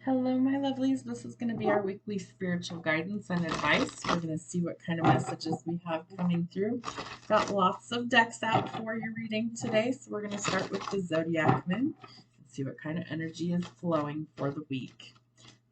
Hello, my lovelies. This is going to be our weekly spiritual guidance and advice. We're going to see what kind of messages we have coming through. Got lots of decks out for your reading today, so we're going to start with the Zodiac Moon and see what kind of energy is flowing for the week.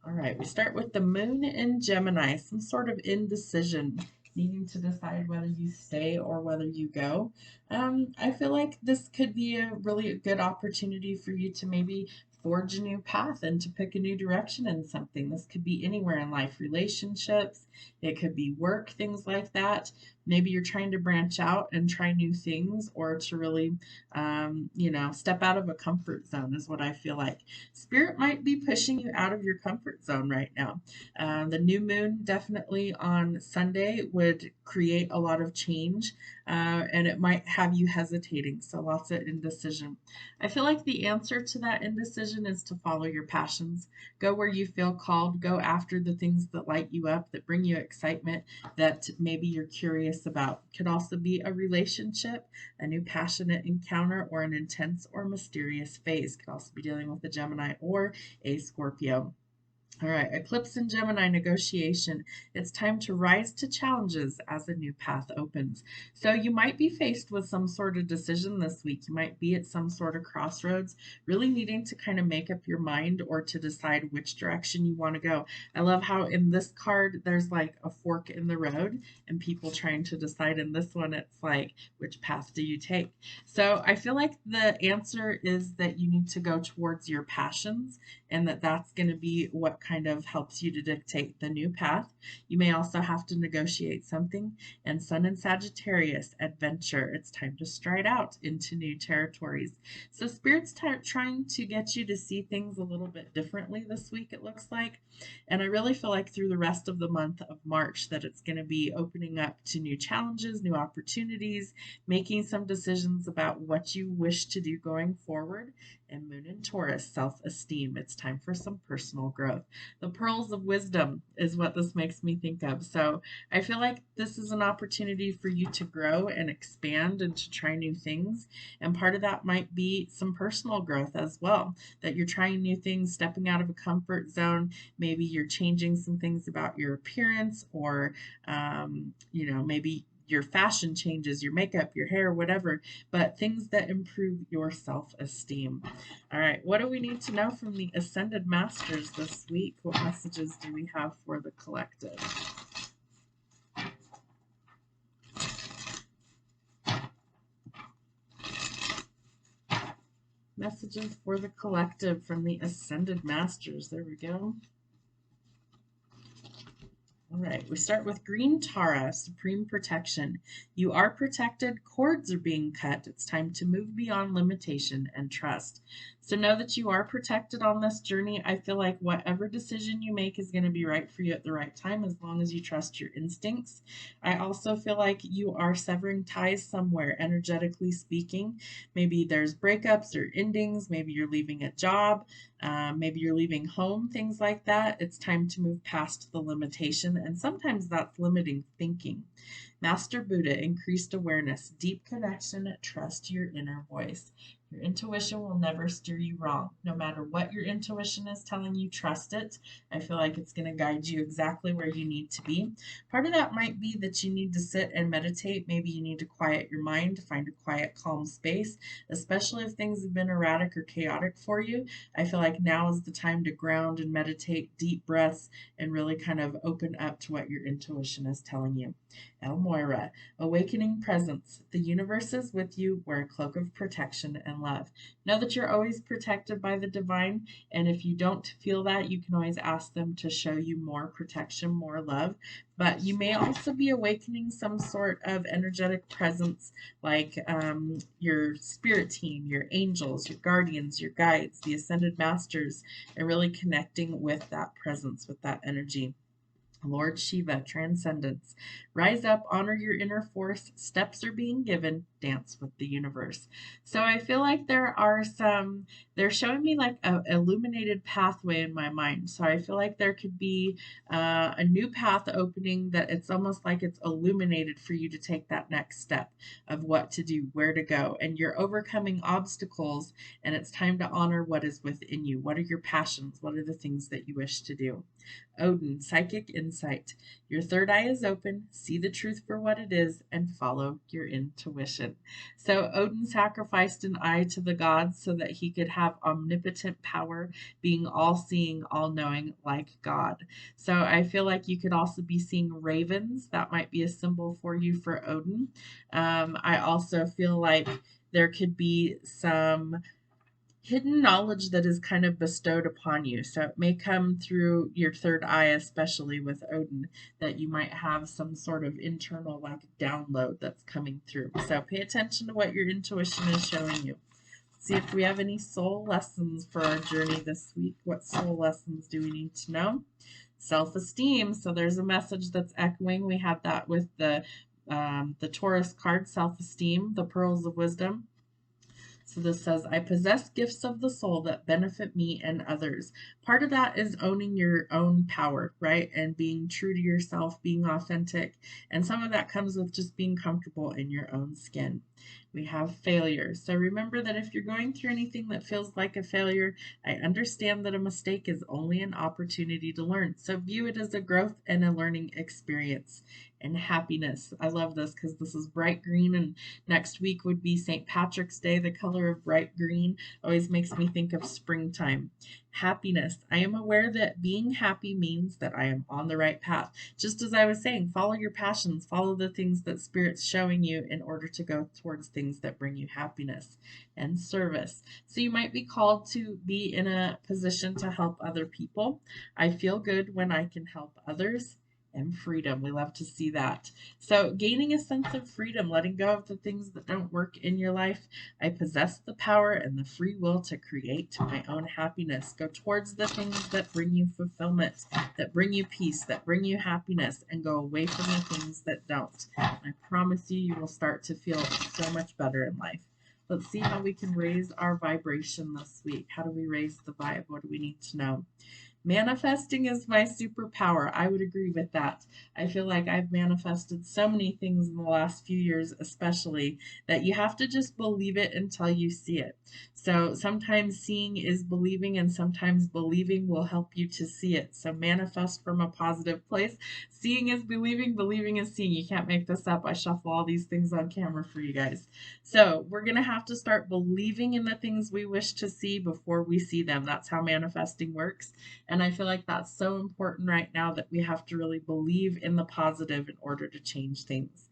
All right, we start with the Moon in Gemini, some sort of indecision, needing to decide whether you stay or whether you go. I feel like this could be a really good opportunity for you to maybe forge a new path and to pick a new direction in something. This could be anywhere in life, relationships, it could be work, things like that. Maybe you're trying to branch out and try new things or to really, step out of a comfort zone, is what I feel like. Spirit might be pushing you out of your comfort zone right now. The new moon definitely on Sunday would create a lot of change, and it might have you hesitating. So lots of indecision. I feel like the answer to that indecision is to follow your passions. Go where you feel called. Go after the things that light you up, that bring you excitement, that maybe you're curious about. Could also be a relationship, a new passionate encounter, or an intense or mysterious phase. Could also be dealing with a Gemini or a Scorpio. All right, eclipse in Gemini negotiation. It's time to rise to challenges as a new path opens. So you might be faced with some sort of decision this week. You might be at some sort of crossroads, really needing to kind of make up your mind or to decide which direction you want to go. I love how in this card there's like a fork in the road and people trying to decide. In this one, it's like, which path do you take? So I feel like the answer is that you need to go towards your passions and that's going to be what kind of helps you to dictate the new path. You may also have to negotiate something. And Sun in Sagittarius, adventure. It's time to stride out into new territories. So Spirit's trying to get you to see things a little bit differently this week, it looks like. And I really feel like through the rest of the month of March that it's going to be opening up to new challenges, new opportunities, making some decisions about what you wish to do going forward. And Moon in Taurus, self-esteem. It's time for some personal growth. The pearls of wisdom is what this makes me think of. So I feel like this is an opportunity for you to grow and expand and to try new things. And part of that might be some personal growth as well, that you're trying new things, stepping out of a comfort zone. Maybe you're changing some things about your appearance or, maybe your fashion changes, your makeup, your hair, whatever, but things that improve your self esteem. All right, what do we need to know from the Ascended Masters this week? What messages do we have for the collective? Messages for the collective from the Ascended Masters. There we go. All right, we start with Green Tara, Supreme Protection. You are protected, cords are being cut. It's time to move beyond limitation and trust. So know that you are protected on this journey. I feel like whatever decision you make is going to be right for you at the right time as long as you trust your instincts. I also feel like you are severing ties somewhere, energetically speaking. Maybe there's breakups or endings. Maybe you're leaving a job. Maybe you're leaving home, things like that. It's time to move past the limitation, and sometimes that's limiting thinking. Master Buddha, increased awareness, deep connection, trust your inner voice. Your intuition will never steer you wrong. No matter what your intuition is telling you, trust it. I feel like it's going to guide you exactly where you need to be. Part of that might be that you need to sit and meditate. Maybe you need to quiet your mind, find a quiet, calm space, especially if things have been erratic or chaotic for you. I feel like now is the time to ground and meditate, deep breaths, and really kind of open up to what your intuition is telling you. El Moira, awakening presence. The universe is with you. Wear a cloak of protection and love. Know that you're always protected by the divine, and if you don't feel that, you can always ask them to show you more protection, more love. But you may also be awakening some sort of energetic presence, like your spirit team, your angels, your guardians, your guides, the ascended masters, and really connecting with that presence, with that energy. Lord Shiva, transcendence. Rise up, honor your inner force. Steps are being given. dance with the universe. So I feel like they're showing me like a illuminated pathway in my mind. So I feel like there could be a new path opening, that it's almost like it's illuminated for you to take that next step of what to do, where to go, and you're overcoming obstacles, and it's time to honor what is within you. What are your passions? What are the things that you wish to do? Odin, psychic insight. Your third eye is open. See the truth for what it is and follow your intuition. So Odin sacrificed an eye to the gods so that he could have omnipotent power, being all-seeing, all-knowing like God. So I feel like you could also be seeing ravens. That might be a symbol for you for Odin. I also feel like there could be some hidden knowledge that is kind of bestowed upon you. So it may come through your third eye, especially with Odin, that you might have some sort of internal like download that's coming through. So pay attention to what your intuition is showing you. See if we have any soul lessons for our journey this week. What soul lessons do we need to know? Self-esteem. So there's a message that's echoing. We had that with the Taurus card, self-esteem, the pearls of wisdom. So this says, I possess gifts of the soul that benefit me and others. Part of that is owning your own power, right? And being true to yourself, being authentic. And some of that comes with just being comfortable in your own skin. We have failure. So remember that if you're going through anything that feels like a failure, I understand that a mistake is only an opportunity to learn. So view it as a growth and a learning experience. And happiness. I love this because this is bright green, and next week would be St. Patrick's Day. The color of bright green always makes me think of springtime. Happiness. I am aware that being happy means that I am on the right path. Just as I was saying, follow your passions, follow the things that Spirit's showing you in order to go towards things that bring you happiness. And service. So you might be called to be in a position to help other people. I feel good when I can help others. And freedom. We love to see that. So gaining a sense of freedom, letting go of the things that don't work in your life. I possess the power and the free will to create my own happiness. Go towards the things that bring you fulfillment, that bring you peace, that bring you happiness, and go away from the things that don't. I promise you, you will start to feel so much better in life. Let's see how we can raise our vibration this week. How do we raise the vibe? What do we need to know? Manifesting is my superpower. I would agree with that. I feel like I've manifested so many things in the last few years, especially, that you have to just believe it until you see it. So sometimes seeing is believing, and sometimes believing will help you to see it. So manifest from a positive place. Seeing is believing, believing is seeing. You can't make this up. I shuffle all these things on camera for you guys. So we're going to have to start believing in the things we wish to see before we see them. That's how manifesting works. And I feel like that's so important right now, that we have to really believe in the positive in order to change things.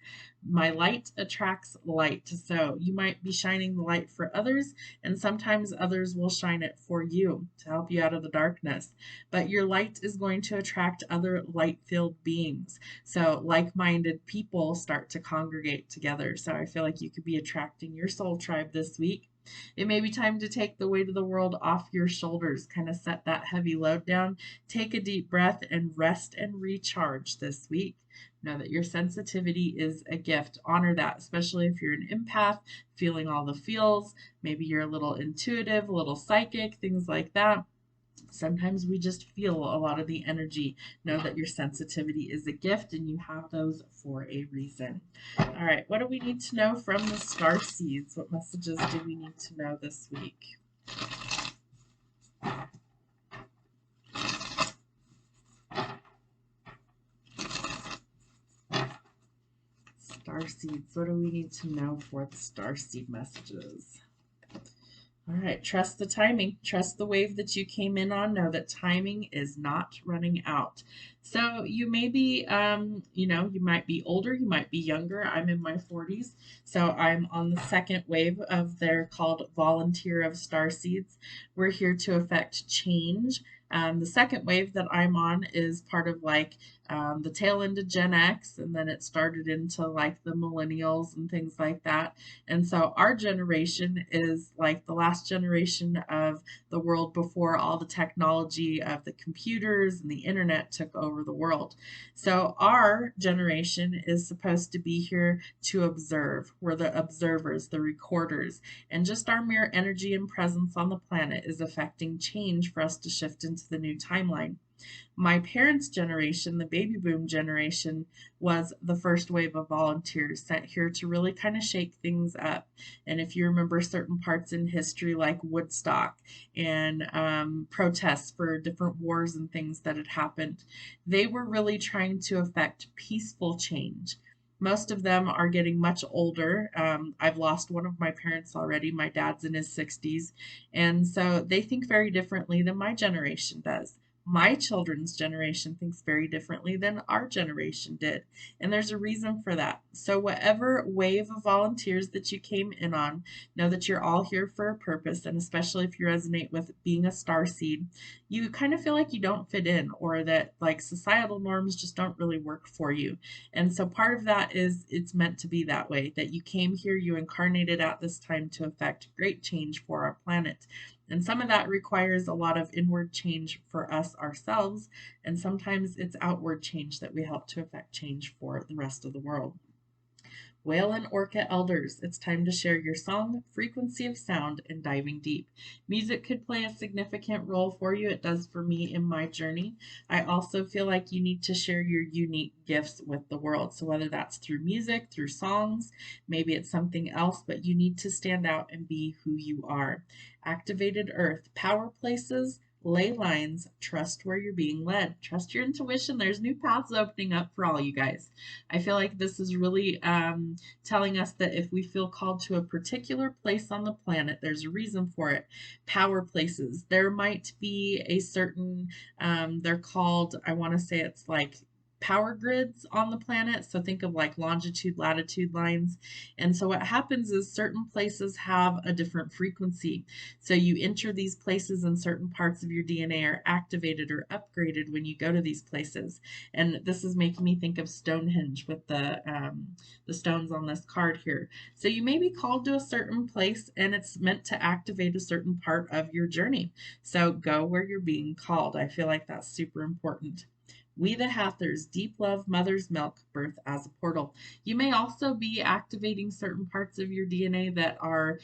My light attracts light. So you might be shining the light for others, and sometimes others will shine it for you to help you out of the darkness. But your light is going to attract other light-filled beings. So like-minded people start to congregate together. So I feel like you could be attracting your soul tribe this week. It may be time to take the weight of the world off your shoulders, kind of set that heavy load down. Take a deep breath and rest and recharge this week. Know that your sensitivity is a gift. Honor that, especially if you're an empath, feeling all the feels. Maybe you're a little intuitive, a little psychic, things like that. Sometimes we just feel a lot of the energy. Know that your sensitivity is a gift, and you have those for a reason. All right, what do we need to know from the star seeds? What messages do we need to know this week? Star seeds, what do we need to know for the star seed messages? All right, trust the timing. Trust the wave that you came in on. Know that timing is not running out. So you may be, you might be older, you might be younger. I'm in my 40s, so I'm on the second wave of they're called Volunteer of Starseeds. We're here to affect change. The second wave that I'm on is part of like the tail end of Gen X, and then it started into like the millennials and things like that. And so our generation is like the last generation of the world before all the technology of the computers and the internet took over. over the world. So our generation is supposed to be here to observe. We're the observers, the recorders, and just our mere energy and presence on the planet is affecting change for us to shift into the new timeline. My parents' generation, the baby boom generation, was the first wave of volunteers sent here to really kind of shake things up. And if you remember certain parts in history, like Woodstock and protests for different wars and things that had happened, they were really trying to affect peaceful change. Most of them are getting much older. I've lost one of my parents already. My dad's in his 60s. And so they think very differently than my generation does. My children's generation thinks very differently than our generation did. And there's a reason for that. So, whatever wave of volunteers that you came in on, know that you're all here for a purpose. And especially if you resonate with being a star seed, you kind of feel like you don't fit in, or that like societal norms just don't really work for you. And so, part of that is it's meant to be that way, that you came here, you incarnated at this time to affect great change for our planet. And some of that requires a lot of inward change for us ourselves, and sometimes it's outward change that we help to affect change for the rest of the world. Whale and Orca elders, it's time to share your song, frequency of sound, and diving deep. Music could play a significant role for you. It does for me in my journey. I also feel like you need to share your unique gifts with the world. So whether that's through music, through songs, maybe it's something else, but you need to stand out and be who you are. Activated Earth, power places, ley lines, trust where you're being led. Trust your intuition. There's new paths opening up for all you guys. I feel like this is really telling us that if we feel called to a particular place on the planet, there's a reason for it. Power places. There might be a certain, they're called, I want to say it's like power grids on the planet. So think of like longitude, latitude lines. And so what happens is certain places have a different frequency. So you enter these places and certain parts of your DNA are activated or upgraded when you go to these places. And this is making me think of Stonehenge with the stones on this card here. So you may be called to a certain place and it's meant to activate a certain part of your journey. So go where you're being called. I feel like that's super important. We the Hathors, deep love, mother's milk, birth as a portal. You may also be activating certain parts of your DNA that are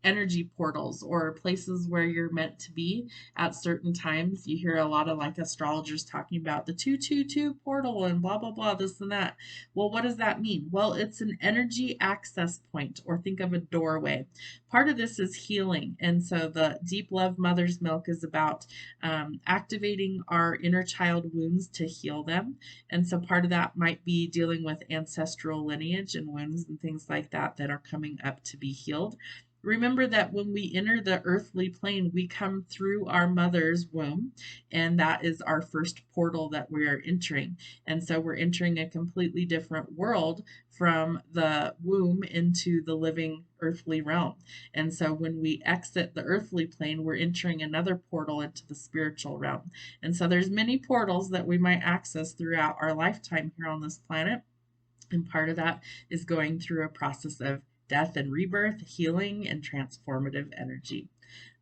energy portals or places where you're meant to be at certain times. You hear a lot of like astrologers talking about the 222 portal and blah, blah, blah, this and that. Well, what does that mean? Well, it's an energy access point, or think of a doorway. Part of this is healing. And so the deep love mother's milk is about activating our inner child wounds to heal them. And so part of that might be dealing with ancestral lineage and wounds and things like that that are coming up to be healed. Remember that when we enter the earthly plane, we come through our mother's womb, and that is our first portal that we are entering. And so we're entering a completely different world from the womb into the living earthly realm. And so when we exit the earthly plane, we're entering another portal into the spiritual realm. And so there's many portals that we might access throughout our lifetime here on this planet. And part of that is going through a process of death and rebirth, healing, and transformative energy.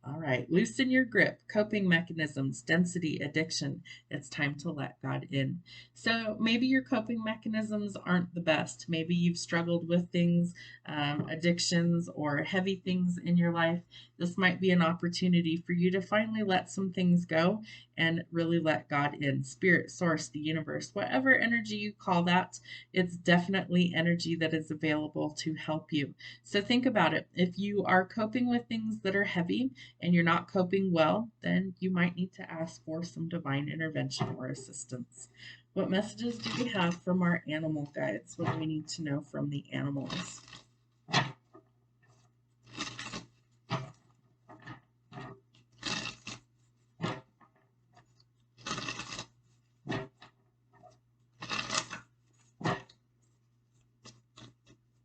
All right, loosen your grip, coping mechanisms, density, addiction. It's time to let God in. So maybe your coping mechanisms aren't the best. Maybe you've struggled with things, addictions, or heavy things in your life. This might be an opportunity for you to finally let some things go and really let God in. Spirit, source, the universe, whatever energy you call that, it's definitely energy that is available to help you. So think about it. If you are coping with things that are heavy and you're not coping well, then you might need to ask for some divine intervention or assistance. What messages do we have from our animal guides? What do we need to know from the animals?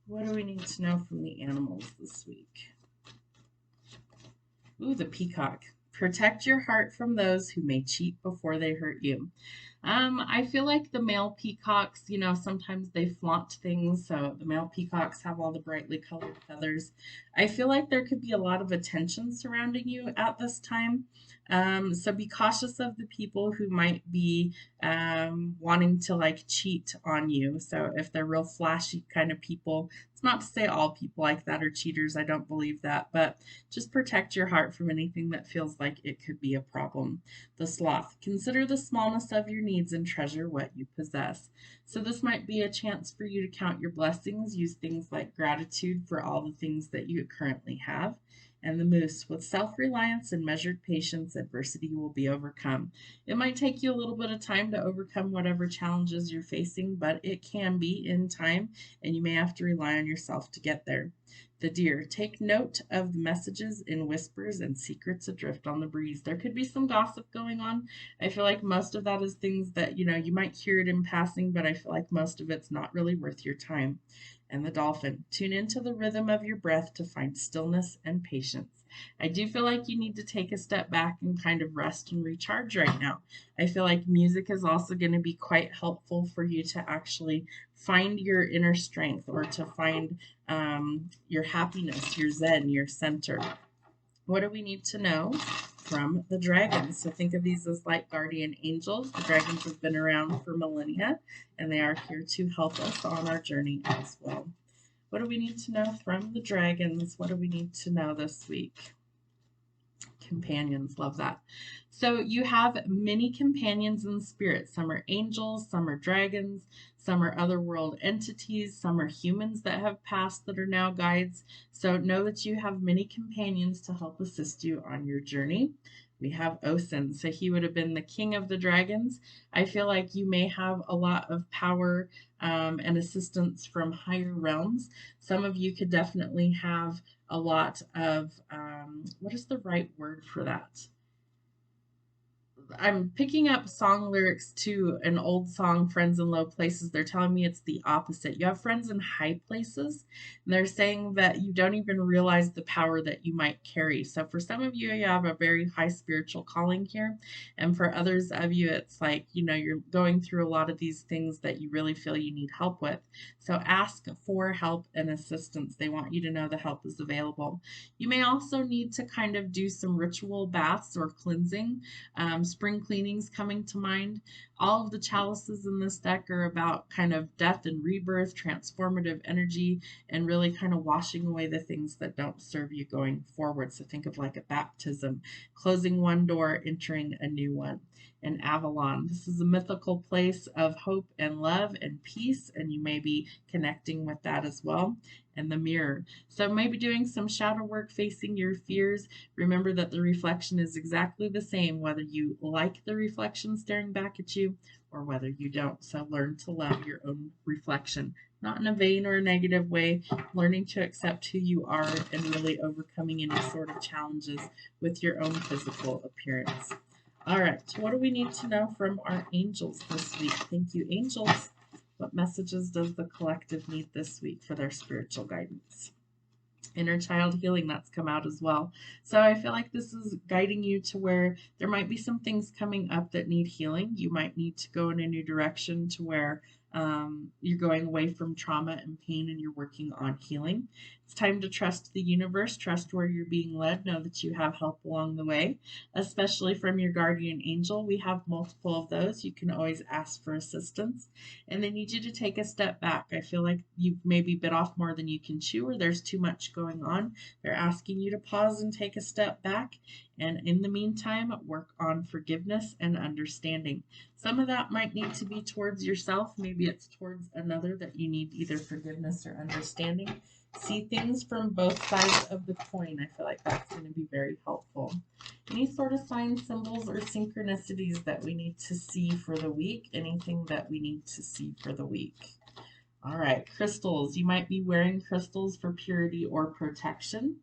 What do we need to know from the animals this week? Ooh, the peacock. Protect your heart from those who may cheat before they hurt you. I feel like the male peacocks, sometimes they flaunt things. So the male peacocks have all the brightly colored feathers. I feel like there could be a lot of attention surrounding you at this time. So be cautious of the people who might be wanting to like cheat on you. So if they're real flashy kind of people, it's not to say all people like that are cheaters. I don't believe that, but just protect your heart from anything that feels like it could be a problem. The sloth. Consider the smallness of your needs and treasure what you possess. So this might be a chance for you to count your blessings, use things like gratitude for all the things that you currently have. And the moose, with self-reliance and measured patience, adversity will be overcome. It might take you a little bit of time to overcome whatever challenges you're facing, but it can be in time, and you may have to rely on yourself to get there. The deer, take note of the messages in whispers and secrets adrift on the breeze. There could be some gossip going on. I feel like most of that is things that, you might hear it in passing, but I feel like most of it's not really worth your time. And the dolphin, tune into the rhythm of your breath to find stillness and patience. I do feel like you need to take a step back and kind of rest and recharge right now. I feel like music is also going to be quite helpful for you to actually find your inner strength or to find your happiness, your zen, your center. What do we need to know from the dragons? So think of these as like guardian angels. The dragons have been around for millennia, and they are here to help us on our journey as well. What do we need to know from the dragons? What do we need to know this week? Companions, love that. So you have many companions in spirit. Some are angels, some are dragons, some are otherworld entities, some are humans that have passed that are now guides. So know that you have many companions to help assist you on your journey. We have Osin, so he would have been the king of the dragons. I feel like you may have a lot of power and assistance from higher realms. Some of you could definitely have a lot of, what is the right word for that? I'm picking up song lyrics to an old song, Friends in Low Places. They're telling me it's the opposite. You have friends in high places, and they're saying that you don't even realize the power that you might carry. So for some of you, you have a very high spiritual calling here. And for others of you, it's like, you're going through a lot of these things that you really feel you need help with. So ask for help and assistance. They want you to know the help is available. You may also need to kind of do some ritual baths or cleansing. Spring cleanings coming to mind. All of the chalices in this deck are about kind of death and rebirth, transformative energy, and really kind of washing away the things that don't serve you going forward. So think of like a baptism, closing one door, entering a new one. And Avalon, this is a mythical place of hope and love and peace, and you may be connecting with that as well. And the mirror. So maybe doing some shadow work facing your fears. Remember that the reflection is exactly the same, whether you like the reflection staring back at you or whether you don't. So learn to love your own reflection, not in a vain or a negative way, learning to accept who you are and really overcoming any sort of challenges with your own physical appearance. All right, what do we need to know from our angels this week? Thank you, angels. What messages does the collective need this week for their spiritual guidance? Inner child healing, that's come out as well. So I feel like this is guiding you to where there might be some things coming up that need healing. You might need to go in a new direction to where you're going away from trauma and pain and you're working on healing. It's time to trust the universe, trust where you're being led, know that you have help along the way, especially from your guardian angel. We have multiple of those. You can always ask for assistance. And they need you to take a step back. I feel like you've maybe bit off more than you can chew, or there's too much going on. They're asking you to pause and take a step back. And in the meantime, work on forgiveness and understanding. Some of that might need to be towards yourself. Maybe it's towards another that you need either forgiveness or understanding. See things from both sides of the coin. I feel like that's going to be very helpful. Any sort of signs, symbols, or synchronicities that we need to see for the week? Anything that we need to see for the week? All right, crystals. You might be wearing crystals for purity or protection.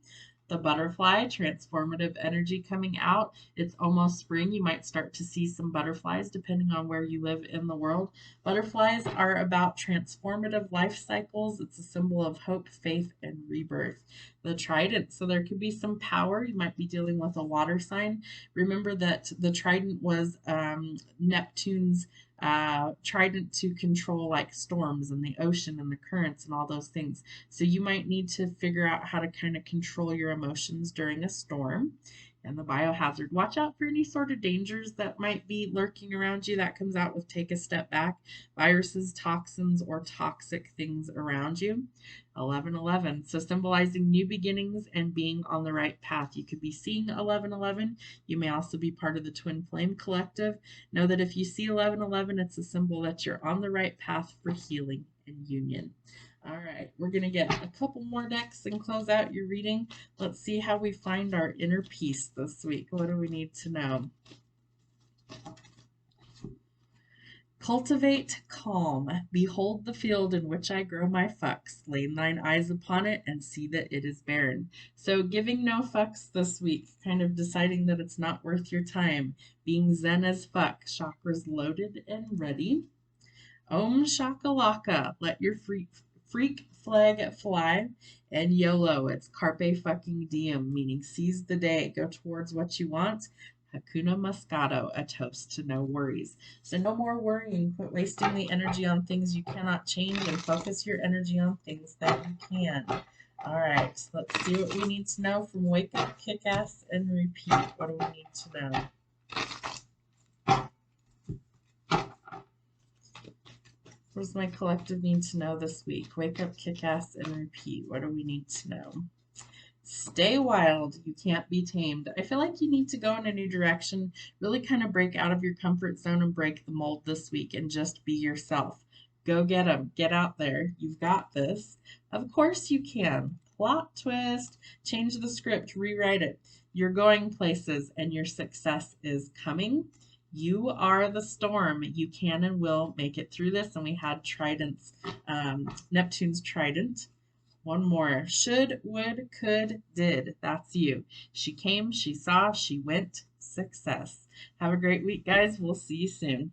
The butterfly, transformative energy coming out. It's almost spring. You might start to see some butterflies depending on where you live in the world. Butterflies are about transformative life cycles. It's a symbol of hope, faith, and rebirth. the trident. So there could be some power. You might be dealing with a water sign. Remember that the trident was Neptune's trident to control like storms and the ocean and the currents and all those things. So you might need to figure out how to kind of control your emotions during a storm. And the biohazard. Watch out for any sort of dangers that might be lurking around you. That comes out with take a step back. Viruses, toxins, or toxic things around you. 1111. So symbolizing new beginnings and being on the right path. You could be seeing 1111. You may also be part of the Twin Flame Collective. Know that if you see 1111, it's a symbol that you're on the right path for healing and union. All right, we're going to get a couple more decks and close out your reading. Let's see how we find our inner peace this week. What do we need to know? Cultivate calm. Behold the field in which I grow my fucks. Lay thine eyes upon it and see that it is barren. So giving no fucks this week, kind of deciding that it's not worth your time. Being zen as fuck. Chakras loaded and ready. Om shakalaka. Let your freak flag fly. And YOLO. It's carpe fucking diem, meaning seize the day. Go towards what you want. Hakuna Matata, a toast to no worries. So no more worrying. Quit wasting the energy on things you cannot change and focus your energy on things that you can. All right, let's see what we need to know from Wake Up, Kick Ass, and Repeat. What do we need to know? What does my collective need to know this week? Wake up, kick ass, and repeat. What do we need to know? Stay wild. You can't be tamed. I feel like you need to go in a new direction, really kind of break out of your comfort zone and break the mold this week and just be yourself. Go get them. Get out there. You've got this. Of course you can. Plot twist. Change the script. Rewrite it. You're going places and your success is coming. You are the storm. You can and will make it through this. And we had Trident's, Neptune's Trident. One more. Should, would, could, did. That's you. She came, she saw, she went. Success. Have a great week, guys. We'll see you soon.